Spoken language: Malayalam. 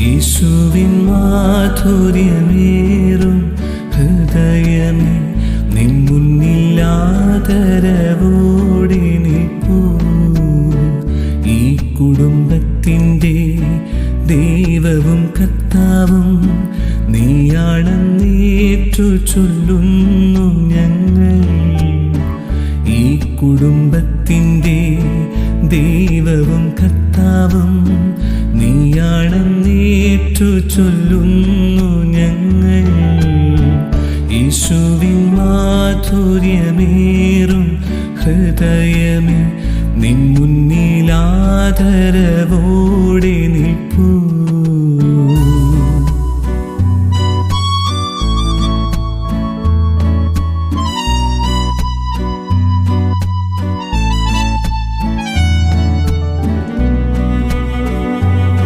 യേശുവിൻ മാധുര്യമേറും ഹൃദയമേ, നിൻ മുന്നിൽ ആദരവോടെ നിൽപ്പൂ. ഈ കുടുംബത്തിൻ്റെ ദൈവവും കർത്താവും നീയാണെന്നേറ്റു ചൊല്ലുന്നു ഞങ്ങൾ. ഈ കുടുംബത്തിൻ്റെ ദൈവവും കർത്താവും നീയാണെന്നേറ്റു ചൊല്ലുന്നു ഞങ്ങൾ. യേശുവിൻ മാധുര്യമേറും ഹൃദയമേ, നിൻ മുന്നിൽ ആദരവോടെ നിൽപ്പൂ.